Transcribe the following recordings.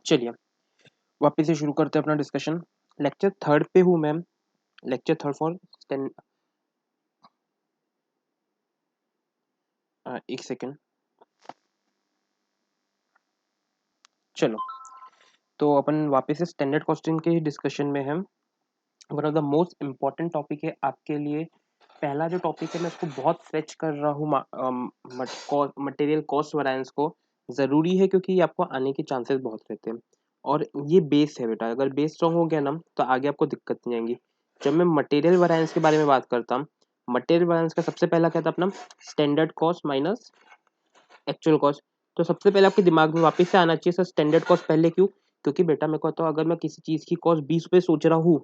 चलिए वापस से शुरू करते हैं अपना डिस्कशन। लेक्चर थर्ड पे हूँ मैम, लेक्चर थर्ड फॉर एक सेकेंड। चलो तो अपन वापस से स्टैंडर्ड कॉस्टिंग के डिस्कशन में हैं। One of the most important topic है आपके लिए। पहला जो टॉपिक है मैं उसको बहुत फेच कर रहा हूँ, मटेरियल कॉस्ट वैरिएंस को। ज़रूरी है क्योंकि ये आपको आने के चांसेस बहुत रहते हैं और ये बेस है बेटा। अगर बेस स्ट्रॉन्ग हो गया ना तो आगे आपको दिक्कत नहीं आएंगी। जब मैं मटेरियल वैरिएंस के बारे में बात करता हूँ, मटेरियल वैरिएंस का सबसे पहला क्या था अपना, standard cost minus actual cost. तो सबसे पहले आपके दिमाग में वापस से आना चाहिए सर स्टैंडर्ड कॉस्ट पहले क्यों, क्योंकि बेटा मैं कहता हूँ अगर मैं किसी चीज़ की कॉस्ट 20 रुपये सोच रहा हूँ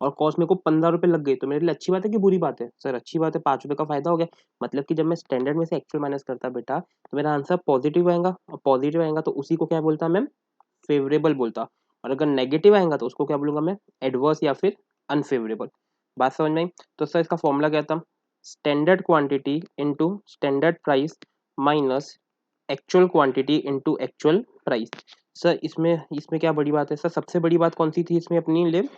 और कॉस्ट मेरे को 15 रुपये लग गई तो मेरे लिए अच्छी बात है कि बुरी बात है? सर अच्छी बात है, 5 रुपये का फायदा हो गया। मतलब कि जब मैं स्टैंडर्ड में से एक्चुअल माइनस करता बेटा तो मेरा आंसर पॉजिटिव आएगा, और पॉजिटिव आएगा तो उसी को क्या बोलता मैम, फेवरेबल बोलता। और अगर नेगेटिव आएगा तो उसको क्या बोलूंगा मैं, एडवर्स या फिर अनफेवरेबल। बात समझ में आई? तो सर इसका फॉर्मूला क्या था, standard quantity into standard price minus actual quantity into actual price. Sir इसमें इसमें क्या बड़ी बात है सर, सबसे बड़ी बात कौन सी थी इसमें अपनी लिए,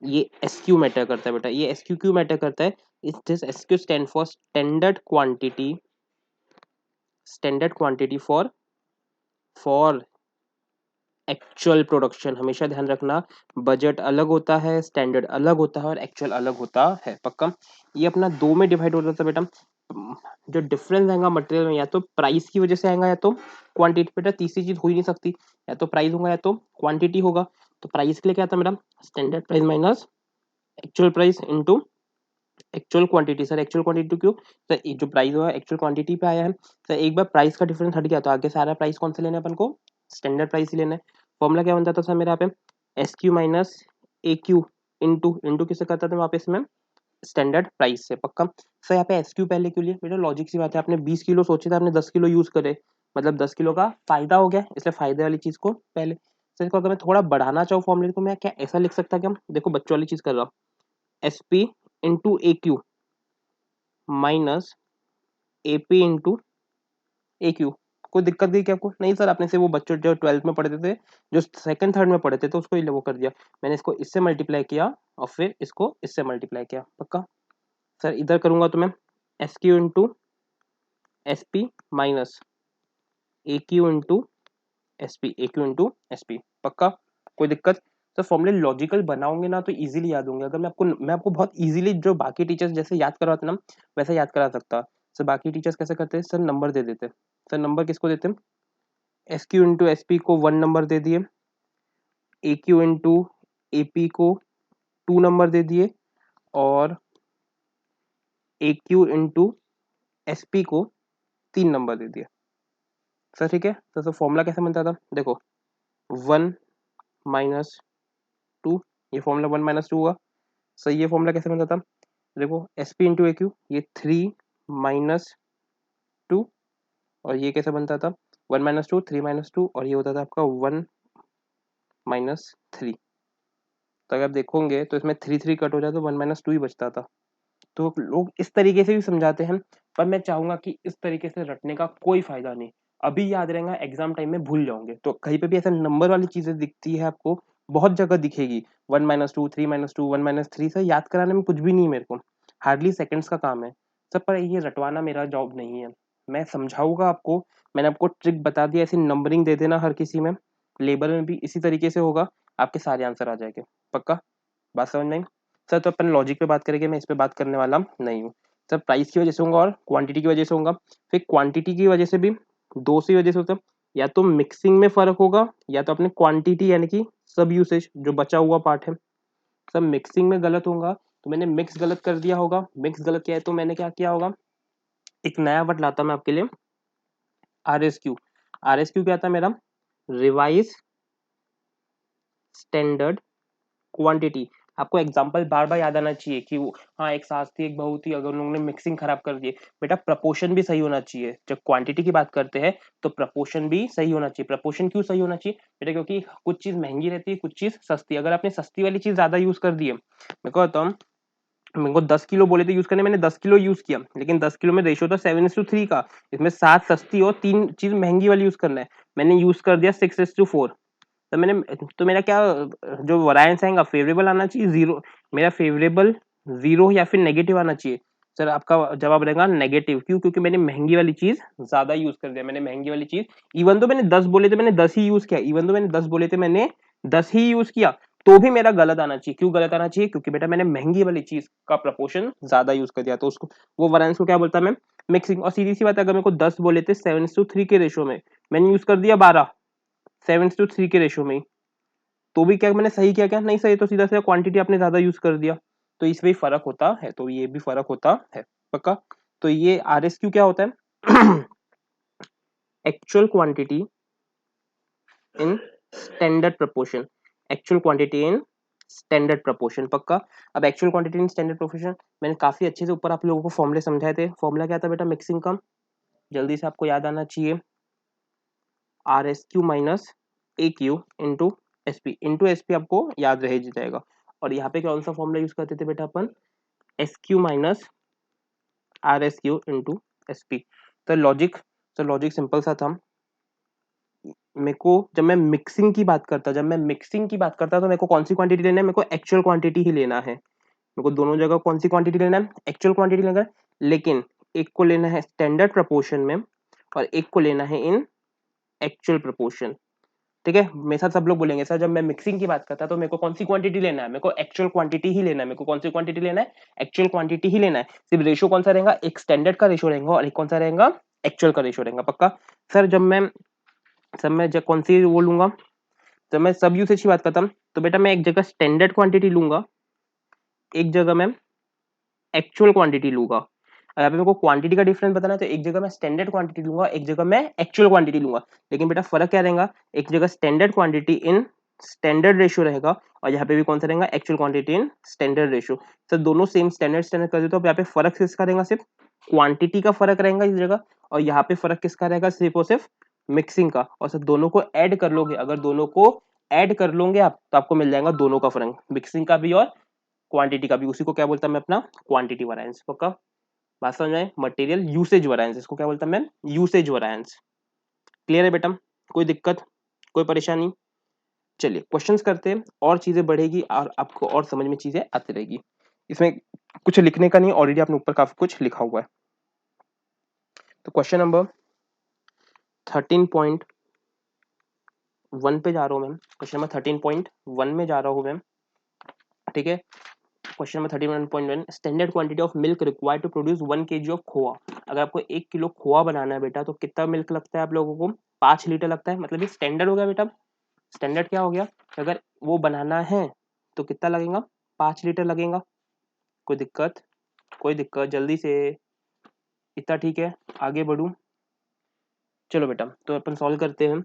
ये एस क्यू मैटर करता है बेटा। ये एस क्यू क्यों मैटर करता है, इस this S Q stand for standard quantity, standard quantity for actual production. हमेशा ध्यान रखना, बजट अलग होता है, स्टैंडर्ड अलग होता है और एक्चुअल अलग होता है। पक्का? ये अपना दो में डिवाइड हो जाता है बेटा। जो डिफरेंस आएगा मटेरियल में, या तो प्राइस की वजह से आएगा या तो क्वांटिटी। बेटा तीसरी चीज हो ही नहीं सकती, या तो प्राइस होगा या तो क्वांटिटी होगा। तो प्राइस के लिए क्या था मेरा, standard price minus actual price into actual quantity. Sir actual quantity क्यों, सर जो प्राइस हुआ एक्चुअल क्वांटिटी पे आया है। सर एक बार प्राइस का डिफरेंस हट गया तो आगे सारा प्राइस कौन से लेना है अपन को, स्टैंडर्ड प्राइस ही लेना है। फॉर्मूला क्या बनता था सर मेरा यहाँ पे, S Q minus A Q into into किससे करता था वहाँ पे इसमें, स्टैंडर्ड प्राइस से। पक्का? सर यहाँ पे एस क्यू पहले क्यों लिए बेटा, लॉजिक सी बात है, आपने 20 किलो सोचे थे, आपने 10 किलो यूज करे, मतलब 10 किलो का फायदा हो गया, इसलिए फायदे वाली चीज को पहले। सर इसको अगर मैं थोड़ा बढ़ाना चाहूँ फॉर्मूले को, मैं क्या ऐसा लिख सकता क्या, देखो बच्चों वाली चीज कर रहा हूँ, एस पी इंटू ए क्यू माइनस एपी इंटू ए क्यू। कोई दिक्कत गई क्या आपको? नहीं सर, आपने से वो बच्चों जो 12th में पढ़ते थे, जो सेकंड थर्ड में पढ़ते थे, तो उसको ही वो कर दिया। मैंने इसको इससे मल्टीप्लाई किया और फिर इसको इससे मल्टीप्लाई किया। पक्का? सर इधर करूंगा तो मैं S Q into S P minus A Q into S P, A Q into S P. पक्का? कोई दिक्कत? तो फॉर्मूले लॉजिकल बनाओगे ना तो इजीली याद होंगे। अगर मैं आपको बहुत इजीली जो बाकी टीचर्स जैसे याद करवाते ना वैसे याद करा सकता। सर बाकी टीचर्स कैसे करते हैं सर, नंबर दे देते। सर नंबर किसको देते हैं, S Q into S P को 1 नंबर दे दिए, ए क्यू इंटू ए पी को 2 नंबर दे दिए, और ए क्यू इंटू एस पी को 3 नंबर दे दिए। सर ठीक है? तो फॉर्मूला कैसे बनता था, देखो 1 माइनस 2, ये फॉर्मूला 1 - 2 हुआ। सही, ये फॉर्मूला कैसे बनता था, देखो एस पी इंटू ए क्यू, ये 3 - 2, और ये कैसे बनता था 1 - 2, 3 - 2, और ये होता था आपका 1 - 3। तो अगर आप देखोगे तो इसमें 3 कट हो जाए तो 1 - 2 ही बचता था। तो लोग इस तरीके से भी समझाते हैं, पर मैं चाहूंगा कि इस तरीके से रटने का कोई फायदा नहीं। अभी याद रहेगा, एग्जाम टाइम में भूल जाओगे। तो कहीं पे भी ऐसा नंबर वाली चीजें दिखती है आपको, बहुत जगह दिखेगी, 1 - 2, 3 - 2, 1 - 3। सर याद कराने में कुछ भी नहीं, मेरे को हार्डली सेकंड्स का काम है सब। पर ये रटवाना मेरा जॉब नहीं है, मैं समझाऊंगा आपको। मैंने आपको ट्रिक बता दिया, ऐसी नंबरिंग दे देना हर किसी में, लेबर में भी इसी तरीके से होगा, आपके सारे आंसर आ जाएंगे। पक्का? बात समझ में आई? सर तो अपन लॉजिक पे बात करेंगे, मैं इस पे बात करने वाला नहीं हूँ। सर प्राइस की वजह से होगा और क्वांटिटी की वजह से होगा। फिर क्वांटिटी की वजह से भी दो सी वजह से होता है, या तो मिक्सिंग में फर्क होगा, या तो अपने क्वांटिटी यानी कि सब यूसेज जो बचा हुआ पार्ट है। सब मिक्सिंग में गलत होगा तो मैंने मिक्स गलत कर दिया होगा, मिक्स गलत किया है तो मैंने क्या किया होगा, एक नया वर्ड लाता मैं आपके लिए, R S Q. R S Q क्या था मेरा, रिवाइज स्टैंडर्ड क्वांटिटी। आपको एग्जांपल बार बार याद आना चाहिए कि वो, हाँ एक सास थी एक बहू थी, अगर उन लोगों ने मिक्सिंग खराब कर दी। बेटा प्रपोर्शन भी सही होना चाहिए, जब क्वांटिटी की बात करते हैं तो प्रपोर्शन भी सही होना चाहिए। प्रपोर्शन क्यों सही होना चाहिए बेटा, क्योंकि कुछ चीज महंगी रहती है, कुछ चीज सस्ती। अगर आपने सस्ती वाली चीज ज्यादा यूज कर दी है, मैं कहता हूँ मेरे को 10 किलो बोले थे यूज करने, मैंने 10 किलो यूज किया, लेकिन 10 किलो में रेशियो था 7:3 का। इसमें 7 सस्ती और 3 चीज महंगी वाली यूज करना है, मैंने यूज कर दिया 6:4। तो मेरा क्या जो वैरिएंस आएगा फेवरेबल आना चाहिए, जीरो, मेरा फेवरेबल जीरो या फिर नेगेटिव आना चाहिए। सर आपका जवाब रहेगा नेगेटिव। क्यों? क्योंकि मैंने महंगी वाली चीज ज्यादा यूज कर दिया, मैंने महंगी वाली चीज, इवन तो मैंने 10 बोले थे मैंने 10 ही यूज किया, इवन तो मैंने 10 बोले थे मैंने 10 ही यूज किया, तो भी मेरा गलत आना चाहिए। क्यों गलत आना चाहिए? क्योंकि बेटा मैंने महंगी वाली चीज का प्रपोर्शन ज्यादा यूज कर दिया, तो उसको वो वैरिएंस को क्या बोलता है मैम? मिक्सिंग। और सीधी सी बात है, अगर मेरे को 10 बोले थे 7:3 के रेशो में, मैंने यूज कर दिया 12 7:3 के रेशो में, तो भी क्या मैंने सही किया? क्या नहीं सही, तो सीधा सीधा क्वांटिटी आपने ज्यादा यूज कर दिया, तो इसमें फर्क होता है, तो ये भी फर्क होता है पक्का। तो ये RSQ क्या होता है? Actual quantity in standard proportion, actual quantity in standard proportion पक्का। अब actual quantity in standard proportion मैंने काफी अच्छे से ऊपर आप लोगों को फॉर्मूले समझाए थे। फॉर्मूला क्या था बेटा मिक्सिंग का? जल्दी से आपको याद आना चाहिए, RSQ minus AQ into SP आपको याद रह जाएगा। और यहाँ पे कौन सा फॉर्मूला यूज करते थे बेटा अपन? SQ minus RSQ into SP। तो लॉजिक सिंपल सा था। मेरे को जब मैं मिक्सिंग की बात करता तो मेरे को कौन सी क्वांटिटी लेना है? मेरे को एक्चुअल क्वांटिटी ही लेना है। मेरे को दोनों जगह कौन सी क्वांटिटी लेना है? एक्चुअल क्वांटिटी लेना है। लेकिन एक को लेना है स्टैंडर्ड प्रपोर्शन में और एक को लेना है इन एक्चुअल प्रपोर्शन। ठीक है, मेरे साथ सब लोग बोलेंगे सर जब मैं मिक्सिंग की बात करता तो मेरे को कौन सी क्वांटिटी लेना है? मेरे को एक्चुअल क्वांटिटी ही लेना है। मेरे को कौन सी क्वांटिटी लेना है? एक्चुअल क्वांटिटी ही लेना है। सिर्फ रेशो कौन सा रहेगा? एक स्टैंडर्ड का रेशो रहेगा और एक कौन सा रहेगा? एक्चुअल का रेशो रहेगा पक्का। सर जब कौन सी वो लूंगा, जब मैं सब यूसेज की बात करता हूँ तो बेटा मैं एक जगह स्टैंडर्ड क्वांटिटी लूंगा, एक जगह मैं एक्चुअल क्वांटिटी लूंगा। अगर मेरे को क्वांटिटी का डिफरेंस बताना है तो एक जगह मैं स्टैंडर्ड क्वांटिटी लूंगा, एक जगह मैं एक्चुअल क्वांटिटी लूंगा। लेकिन बेटा फर्क क्या रहेगा? एक जगह standard quantity in standard ratio रहेगा और यहाँ पे भी कौन सा रहेगा? Actual quantity in standard ratio. Sir दोनों सेम स्टैंडर्ड कर देते हो, यहाँ पे फर्क किसका रहेगा? सिर्फ क्वांटिटी का फर्क रहेगा इस जगह, और यहाँ पे फर्क किसका रहेगा? सिर्फ और सिर्फ मिक्सिंग का। और सर दोनों को ऐड कर लोगे, अगर दोनों को ऐड कर लोगे आप तो आपको मिल जाएगा दोनों का फर्क, मिक्सिंग का भी और क्वांटिटी का भी। उसी को क्या बोलता है मैं? अपना क्वांटिटी वैरिएंस पक्का। बात समझ आए? मटेरियल यूसेज वैरिएंस, इसको क्या बोलता है मैं? Usage variance. क्लियर है बेटा? कोई दिक्कत, कोई परेशानी? चलिए क्वेश्चंस करते हैं, और चीजें बढ़ेगी और आपको और समझ में चीजें आती रहेगी। इसमें कुछ लिखने का नहीं, ऑलरेडी आपने ऊपर काफी कुछ लिखा हुआ है। तो क्वेश्चन नंबर 13.1 पे जा रहा हूँ मैम। क्वेश्चन नंबर 13.1 में जा रहा हूँ मैम। ठीक है, question number 31.1, standard quantity of milk required to produce 1 kg of khoa. अगर आपको 1 किलो खोआ बनाना है बेटा तो कितना मिल्क लगता है आप लोगों को? 5 लीटर लगता है। मतलब ये स्टैंडर्ड हो गया बेटा। स्टैंडर्ड क्या हो गया? अगर वो बनाना है तो कितना लगेगा? 5 लीटर लगेगा। कोई दिक्कत? कोई दिक्कत? जल्दी से, इतना ठीक है, आगे बढ़ू। चलो बेटा तो अपन सॉल्व करते हैं।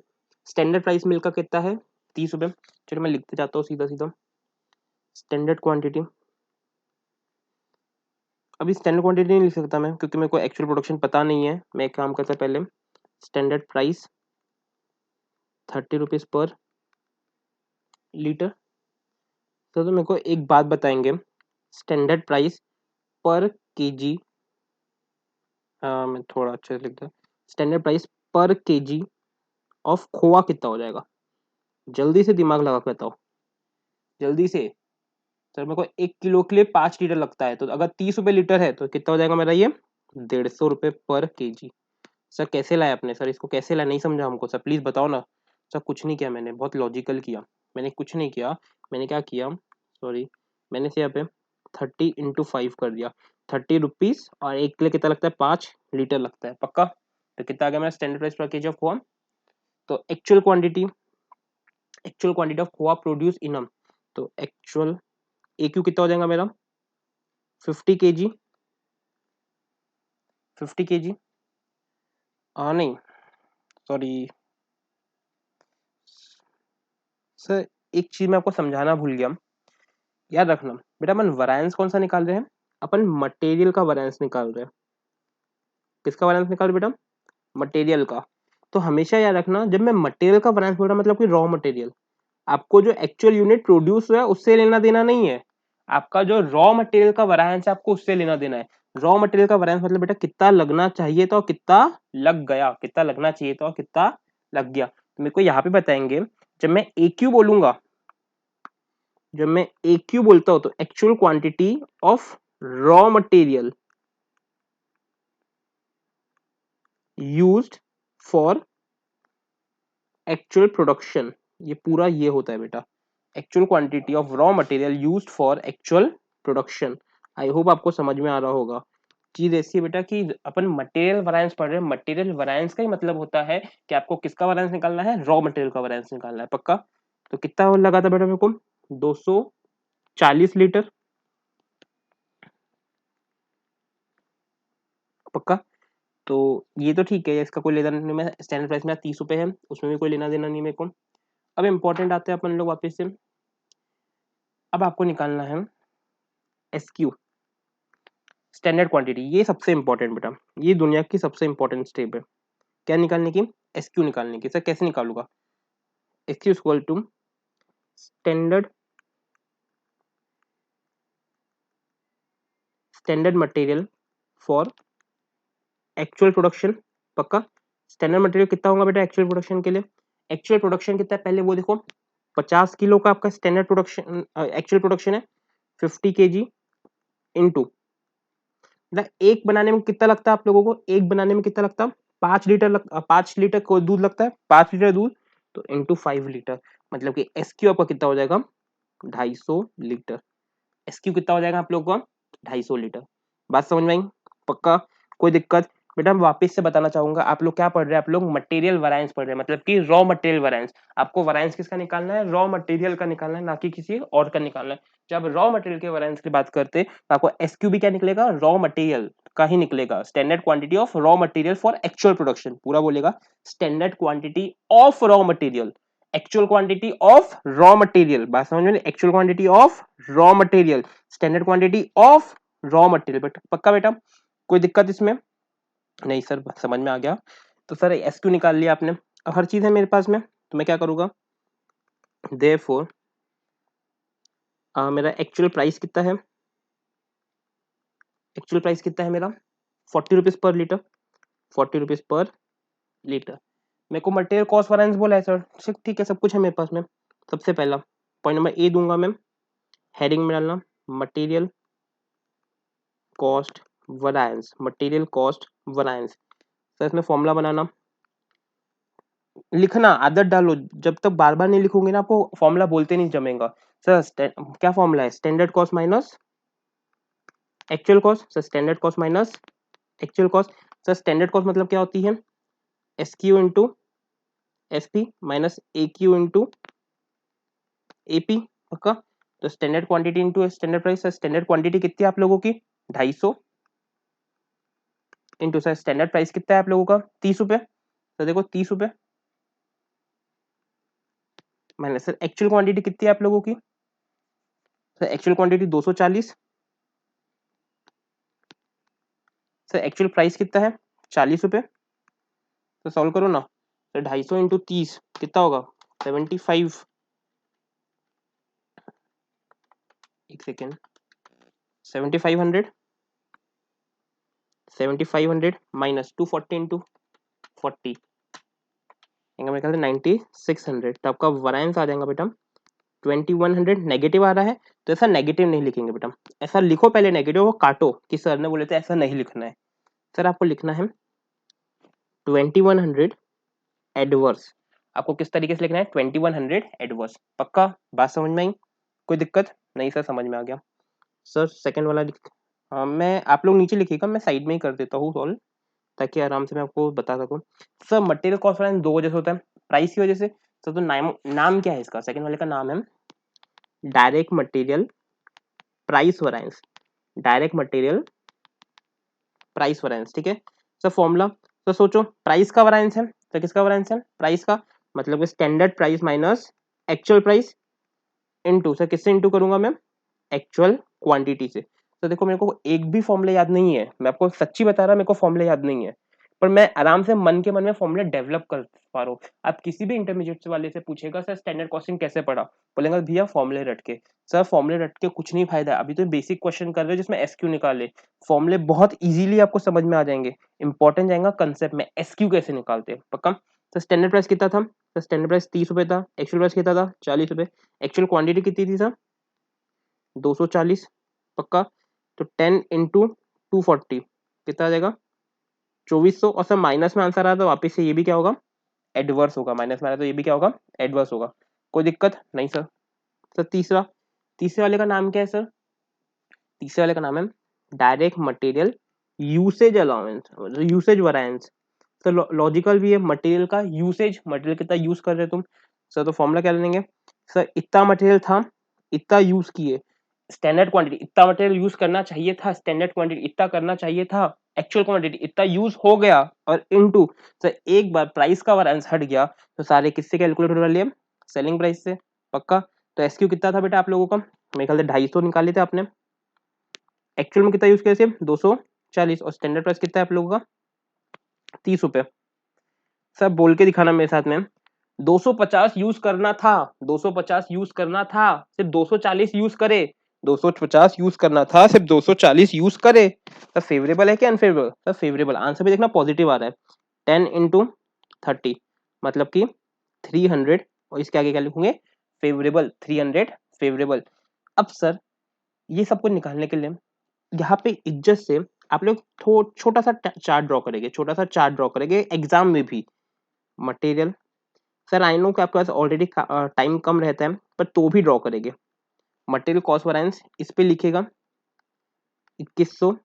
स्टैंडर्ड प्राइस मिल्क का कितना है? 30 रुपये। चलो मैं लिखते जाता हूँ सीधा सीधा। स्टैंडर्ड क्वांटिटी, अभी स्टैंडर्ड क्वांटिटी नहीं लिख सकता मैं क्योंकि मेरे को एक्चुअल प्रोडक्शन पता नहीं है। मैं एक काम करता पहले, standard price 30 rupees per litre. तो मेरे को एक बात बताएंगे, स्टैंडर्ड प्राइस पर केजी, मैं थोड़ा अच्छे से लिखता हूँ, स्टैंडर्ड प्राइस पर केजी ऑफ खोआ कितना हो जाएगा? जल्दी से दिमाग लगा के बताओ, जल्दी से। सर मेरे को 1 किलो के लिए 5 लीटर लगता है, तो अगर 30 रुपये लीटर है तो कितना हो जाएगा मेरा? ये 150 रुपये पर केजी। सर कैसे लाया आपने? सर इसको कैसे लाया? नहीं समझा हमको सर, प्लीज बताओ ना। सर कुछ नहीं किया मैंने, बहुत लॉजिकल किया। मैंने कुछ नहीं किया, मैंने क्या किया, सॉरी, मैंने से यहाँ पे 30 × 5 कर दिया। 30 रुपीज और 1 किलो कितना लगता है? 5 लीटर लगता है पक्का। तो कितना आ गया मेरा स्टैंडर्ड प्राइस पर केजी ऑफ खोआ? तो actual quantity of khoa produce enum, तो एक्चुअल AQ कितना हो जाएगा मेरा? 50 kg। 50 kg, हाँ नहीं, सॉरी सर, एक चीज मैं आपको समझाना भूल गया, याद रखना बेटा। अपन वैरिएंस कौन सा निकाल रहे हैं? अपन मटेरियल का वैरिएंस निकाल रहे हैं। किसका वैरिएंस निकाल रहे बेटा? मटेरियल का। तो हमेशा याद रखना, जब मैं मटेरियल का वैरिएंस बोल रहा मतलब कि रॉ मटेरियल, आपको जो एक्चुअल यूनिट प्रोड्यूस हुआ है उससे लेना देना नहीं है। आपका जो रॉ मटेरियल का वैरिएंस है आपको उससे लेना देना है। रॉ मटेरियल का वैरिएंस मतलब बेटा कितना लगना चाहिए था और कितना लग गया, कितना लगना चाहिए था और कितना लग गया। तो मेरे को यहाँ पे बताएंगे जब मैं AQ बोलूंगा, जब मैं AQ बोलता हूं तो actual quantity of raw material used for actual production, ये पूरा ये होता है बेटा, actual quantity of raw material used for actual production. I hope आपको समझ में आ रहा होगा। चीज ऐसी है बेटा कि अपन मटेरियल वैरिएंस पढ़ रहे हैं, मटेरियल वैरिएंस का ही मतलब होता है कि आपको किसका वैरिएंस निकालना है, रॉ मटेरियल का वैरिएंस निकालना है। पक्का? तो कितना लगा था बेटा मेरे को, 240 लीटर। पक्का? तो ये तो ठीक है, इसका कोई लेना देना नहीं, मैं स्टैंडर्ड प्राइस में 30 रुपए है, उसमें भी कोई लेना देना नहीं मेरे को। अब इंपॉर्टेंट आते हैं अपन लोग वापस से। अब आपको निकालना है SQ, स्टैंडर्ड क्वांटिटी। ये सबसे इंपॉर्टेंट बेटा, ये दुनिया की सबसे इंपॉर्टेंट स्टेप है। क्या निकालने की? SQ निकालने की। सर कैसे निकालूंगा? SQ equal to standard material for actual production. पक्का? स्टैंडर्ड मटेरियल कितना होगा बेटा एक्चुअल प्रोडक्शन के लिए? एक्चुअल प्रोडक्शन कितना है पहले वो देखो। 50 किलो का आपका स्टैंडर्ड प्रोडक्शन एक्चुअल प्रोडक्शन है, 50 kg इंटू, एक बनाने में कितना लगता है आप लोगों को, एक बनाने में कितना लगता है? 5 लीटर को दूध लगता है, 5 लीटर दूध, तो इंटू 5 लीटर, मतलब कि SQ आपका कितना हो जाएगा? 250 लीटर। SQ कितना हो जाएगा आप लोगों का? 250 लीटर। बात समझ में आई? पक्का? कोई दिक्कत? बेटा मैं वापस से बताना चाहूंगा, आप लोग क्या पढ़ रहे हैं, आप लोग मटेरियल वैरिएंस पढ़ रहे हैं, मतलब कि रॉ मटेरियल वैरिएंस। आपको वैरिएंस किसका निकालना है? रॉ मटेरियल का निकालना है, ना कि किसी और का निकालना है। जब रॉ मटेरियल के वैरिएंस की बात करते हैं तो आपको SQ भी क्या निकलेगा? रॉ मटेरियल का ही निकलेगा, standard quantity of raw material for actual production. पूरा बोलेगा standard quantity of raw material, actual quantity of raw material. बात समझ में? Actual quantity of raw material, standard quantity of raw material. पक्का बेटा? कोई दिक्कत इसमें? नहीं सर समझ में आ गया। तो सर SQ निकाल लिया आपने, अब हर चीज है मेरे पास में, तो मैं क्या करूंगा, देयरफॉर मेरा एक्चुअल प्राइस कितना है, एक्चुअल प्राइस कितना है मेरा? 40 rupees per litre, 40 rupees per litre. मेरे को मटेरियल कॉस्ट वैरिएंस बोला है सर, ठीक है सब कुछ है मेरे पास में। सबसे पहला पॉइंट नंबर ए दूंगा मैं, हेडिंग में डालना material cost variance, material cost variance. Sir इसमें फॉर्मूला बनाना, लिखना आदत डालो, जब तक बार बार नहीं लिखोगे ना आपको फॉर्मूला बोलते नहीं जमेगा। सर क्या फॉर्मूला है? Standard cost minus actual cost. Sir standard cost minus actual cost. Sir standard cost मतलब क्या होती है? SQ into SP minus AQ into AP। पक्का? तो standard quantity into standard price. Sir standard quantity कितनी है आप लोगों की? 250 इंटू सर स्टैंडर्ड प्राइस कितना है आप लोगों का? 30 रुपए। तो देखो 30 रुपए माइनस सर एक्चुअल क्वांटिटी कितनी है आप लोगों की? Sir actual quantity 240। Sir actual price कितना है? 40 रुपए। तो सॉल्व करो ना, तो 250 इंटू 30 कितना होगा? 75। एक सेकेंड, 7500, 7500 माइनस 240 इंटू 40, मेरे ख्याल से 9600। तो आपका वैरिएंस आ जाएगा बेटा 2100। नेगेटिव आ रहा है तो ऐसा नेगेटिव नहीं लिखेंगे बेटा, ऐसा लिखो पहले नेगेटिव को काटो, कि सर ने बोले थे ऐसा नहीं लिखना है। सर आपको लिखना है 2100 एडवर्स। आपको किस तरीके से लिखना है? 2100 एडवर्स। पक्का? बात समझ में आई? कोई दिक्कत नहीं? सर समझ में आ गया। सर सेकंड वाला हाँ मैं, आप लोग नीचे लिखिएगा, मैं साइड में ही कर देता हूँ सॉल्व, ताकि आराम से मैं आपको बता सकूँ। सर मटेरियल कॉस्ट वैरिएंस दो वजह से होता है, प्राइस की वजह से। सर तो नाम क्या है इसका? सेकंड वाले का नाम है direct material price variance, direct material price variance. ठीक है सर? फॉर्मूला तो सोचो, प्राइस का वैरिएंस है तो किसका वैरिएंस है? प्राइस का, मतलब standard price minus actual price into, sir किससे इनटू करूंगा मैं? एक्चुअल क्वांटिटी से। तो देखो मेरे को एक भी फॉर्मूला याद नहीं है, मैं आपको सच्ची बता रहा, मेरे को फॉर्मूला याद नहीं है, पर मैं आराम से मन के मन में फॉर्मूला डेवलप कर पा रहा हूँ। आप किसी भी इंटरमीडिएट वाले से पूछेगा सर स्टैंडर्ड कॉस्टिंग कैसे पढ़ा, बोलेगा भैया फॉर्मूले रट के। सर फॉर्मूले रट के कुछ नहीं फायदा, अभी तो बेसिक क्वेश्चन कर रहे हो जिसमें SQ निकाले, फॉर्मूले बहुत इजीली आपको समझ में आ जाएंगे। इंपॉर्टेंट जाएगा कंसेप्ट में SQ कैसे निकालते हैं। पक्का? तो स्टैंडर्ड प्राइस कितना था? तो स्टैंडर्ड प्राइस 30 रुपये था, एक्चुअल प्राइस कितना था? 40 रुपये। एक्चुअल क्वांटिटी कितनी थी सर? 240। पक्का? तो 10 इंटू 240 कितना आ जाएगा? 2400। और सर माइनस में आंसर आया तो वापस से ये भी क्या होगा? एडवर्स होगा। माइनस में आया तो ये भी क्या होगा? एडवर्स होगा। कोई दिक्कत नहीं सर। सर तीसरा, तीसरे वाले का नाम क्या है सर? तीसरे वाले का नाम है direct material usage allowance, usage variance. Sir logical भी है, मटेरियल का यूसेज, मटेरियल कितना यूज कर रहे हो तुम। सर तो फॉर्मूला क्या लेंगे? सर इतना मटेरियल था, इतना यूज किए, स्टैंडर्ड क्वांटिटी इतना मटेरियल यूज करना चाहिए था, स्टैंडर्ड क्वांटिटी इतना करना चाहिए था, एक्चुअल क्वांटिटी इतना यूज हो गया, और इनटू सर एक बार प्राइस का वैरिएंस हट गया तो सारे किससे कैलकुलेट होने वाले हैं? सेलिंग प्राइस से। पक्का? तो एसक्यू कितना था बेटा आप लोगों का? मेरे ख्याल से 250 निकाले थे आपने। एक्चुअल में कितना यूज किया सिर्फ? 240। और स्टैंडर्ड प्राइस कितना है आप लोगों का? 30 रुपए। सर बोल के दिखाना मेरे साथ में। 250 यूज करना था, 250 यूज करना था, सिर्फ 240 यूज करे। 250 यूज करना था, सिर्फ 240 यूज करे। सर फेवरेबल है क्या अनफेवरेबल? Sir favourable. आंसर भी देखना पॉजिटिव आ रहा है। 10 इंटू 30 मतलब कि 300। और इसके आगे क्या लिखूंगे? फेवरेबल। 300 फेवरेबल। अब सर ये सब कुछ निकालने के लिए यहाँ पे इज्जत से आप लोग छोटा सा चार्ट ड्रॉ करेंगे, छोटा सा चार्ट ड्रॉ करेंगे एग्जाम में भी। मटेरियल, सर आई नो कि आपके पास ऑलरेडी टाइम कम रहता है, पर तो भी ड्रॉ करेंगे। मटेरियल कॉस्ट वैरिएंस इस पे लिखेगा 2100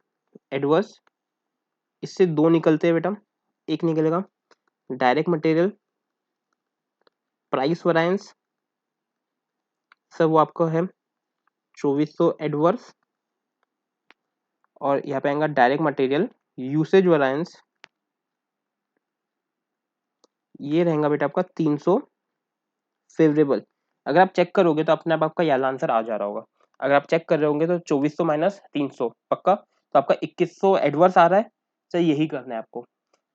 एडवर्स। इससे दो निकलते हैं बेटा, एक निकलेगा direct material price variance. Sir वो आपका है 2400 एडवर्स। और यहाँ पे आएगा डायरेक्ट मटेरियल यूसेज वैरिएंस, ये रहेगा बेटा आपका 300 फेवरेबल। अगर आप चेक करोगे तो अपने आप आपका ये आंसर आ जा रहा होगा। अगर आप चेक कर रहे होंगे तो 2400 माइनस 300 पक्का, तो आपका 2100 एडवर्स आ रहा है। सर यही करना है आपको।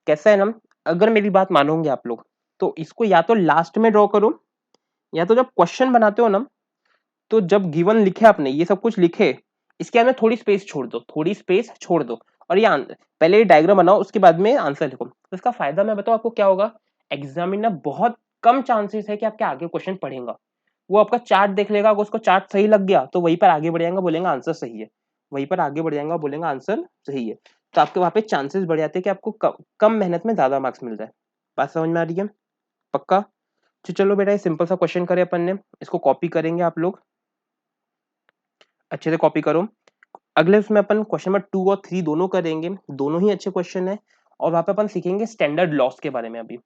कैसा है ना, अगर मेरी बात मानोगे आप लोग तो इसको या तो लास्ट में ड्रॉ करो, या तो जब क्वेश्चन बनाते हो ना, तो जब गिवन लिखे आपने ये सब कुछ लिखे, इसके अंदर थोड़ी स्पेस छोड़ दो, थोड़ी स्पेस छोड़ दो। और ये पहले ये डायग्राम बनाओ, उसके बाद में आंसर लिखो। तो इसका फायदा मैं बताऊं आपको क्या होगा? एग्जामिनर बहुत कम चांसेस है कि आपके आगे क्वेश्चन पढ़ेगा। वो आपका चार्ट देख लेगा, अगर उसको चार्ट सही लग गया तो वहीं पर आगे बढ़ जाएगा, बोलेगा आंसर सही है। वहीं पर आगे बढ़ जाएगा, बोलेगा आंसर सही है। तो आपके वहां पे चांसेस बढ़ जाते हैं कि आपको कम मेहनत में ज्यादा मार्क्स मिल जाए। बात समझ में आ रही है? पक्का? तो चलो बेटा ये सिंपल सा क्वेश्चन करें अपन ने, इसको कॉपी करेंगे आप लोग, अच्छे से कॉपी करो। अगले उसमें अपन क्वेश्चन नंबर 2 और 3 दोनों करेंगे, दोनों ही अच्छे क्वेश्चन है। और वहां पे अपन सीखेंगे स्टैंडर्ड लॉस के बारे में। अभी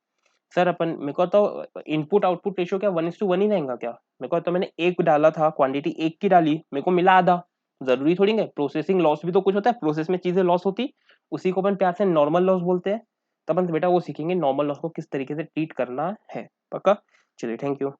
सर अपन मेरे को तो इनपुट आउटपुट रेशियो क्या 1:1 ही रहेगा क्या? मेरे को तो मैंने एक डाला था, क्वांटिटी एक की डाली, मेरे को मिला आधा। जरूरी थोड़ी है, प्रोसेसिंग लॉस भी तो कुछ होता है, प्रोसेस में चीजें लॉस होती, उसी को अपन प्यार से नॉर्मल लॉस बोलते हैं। तो अपन बेटा वो सीखेंगे नॉर्मल लॉस को किस तरीके से ट्रीट करना है। पक्का? चलिए थैंक यू।